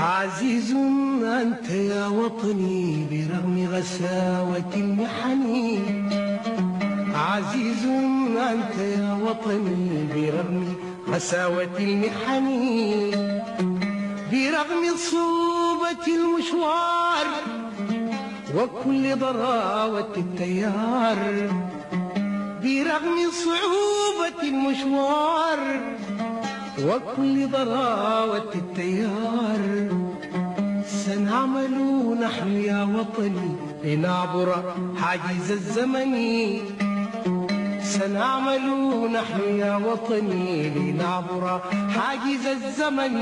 عزيز أنت يا وطني برغم غساوة المحن. عزيز أنت يا وطني برغم غساوة المحن، برغم صعوبة المشوار وكل ضراوة التيار. برغم صعوبة المشوار وكل ضراوة التيار، سنعمل نحن يا وطني لنعبر حاجز الزمن. سنعمل نحن يا وطني لنعبر حاجز الزمن.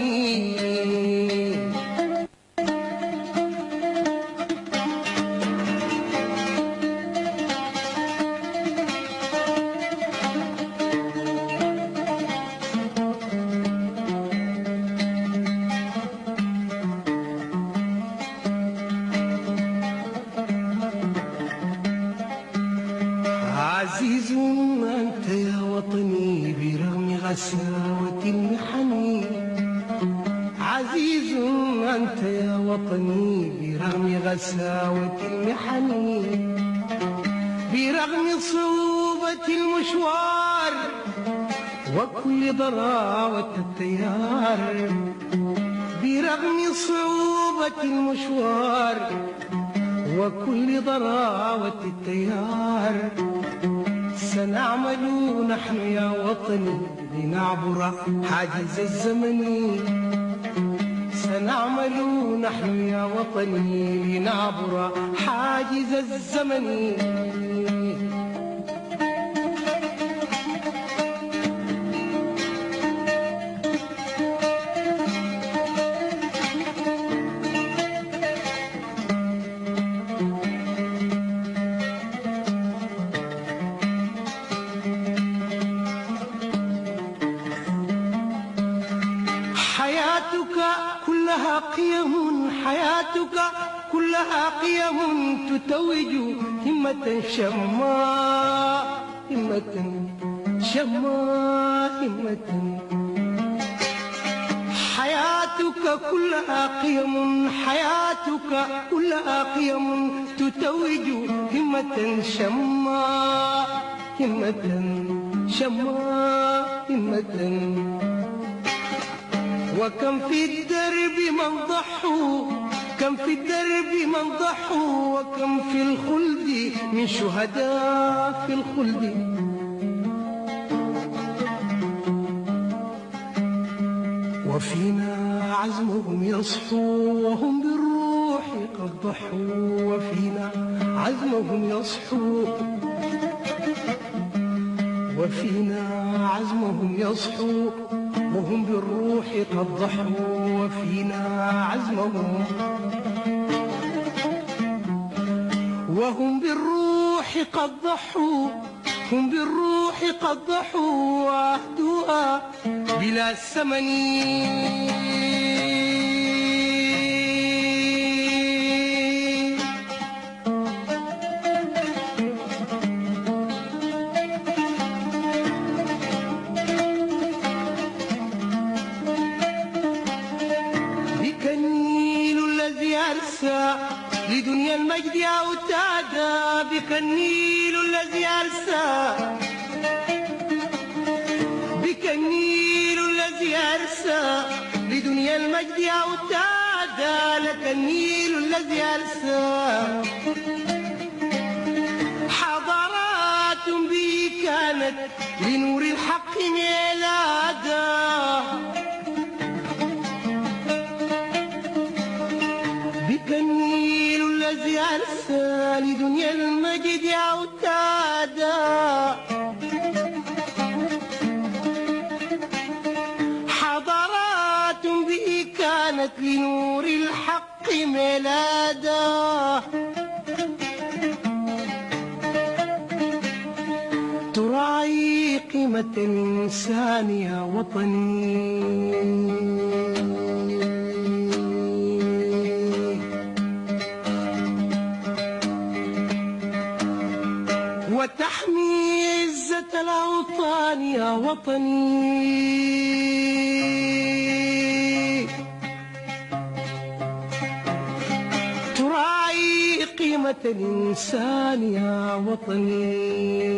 عزيز أنت يا وطني برغم غساوة المحن. عزيز أنت يا وطني برغم غساوة المحن، برغم صعوبة المشوار وكل ضراوة التيار. برغم صعوبة المشوار وكل ضراوة التيار، سنعمل نحن يا وطني لنعبر حاجز الزمن. سنعمل نحن يا وطني لنعبر حاجز الزمن. حياتك كلها قيم، حياتك كلها قيم تتوج همة شماء، همة شماء، همة. حياتك كلها قيم، حياتك كلها قيم تتوج همة شماء، همة شماء، همة. وكم في الدرب من ضحوا، كم في الدرب من ضحوا، وكم في الخلد من شهداء في الخلد. وفينا عزمهم يصحو وهم بالروح قد ضحوا. وفينا عزمهم يصحو، وفينا عزمهم يصحو وهم بالروح قد ضحوا. وفينا عزمهم وهم بالروح قد ضحوا، هم بالروح قد ضحوا وعهدوها بلا ثمن. لدنيا المجد أوتادا، بك النيل الذي أرسى، بك النيل الذي أرسى. لدنيا المجد أوتادا، لك النيل الذي أرسى. حضارات به كانت لنور الحق ميلادا، بك النيل الذي أرسى. لدنيا المجد أوتادا، حضارات به كانت لنور الحق ميلادا. تراعي قيمة الإنسان يا وطني، وتحمي عزة الأوطان يا وطني. الإنسان يا وطني،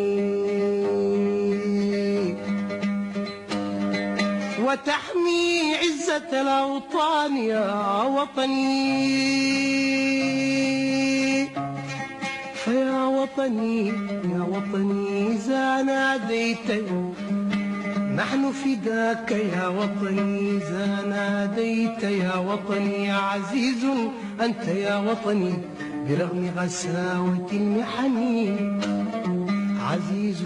وتحمي عزة الأوطان يا وطني. فيا وطني يا وطني إذا ناديت نحن فداك يا وطني، إذا ناديت يا وطني. عزيز أنت يا وطني برغم غساوة المحن، عزيز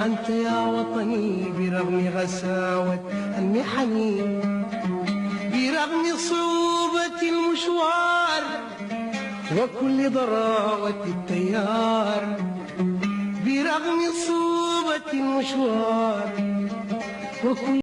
أنت يا وطني برغم غساوة المحن، برغم صعوبة المشوار وكل ضراوة التيار، برغم صعوبة المشوار وكل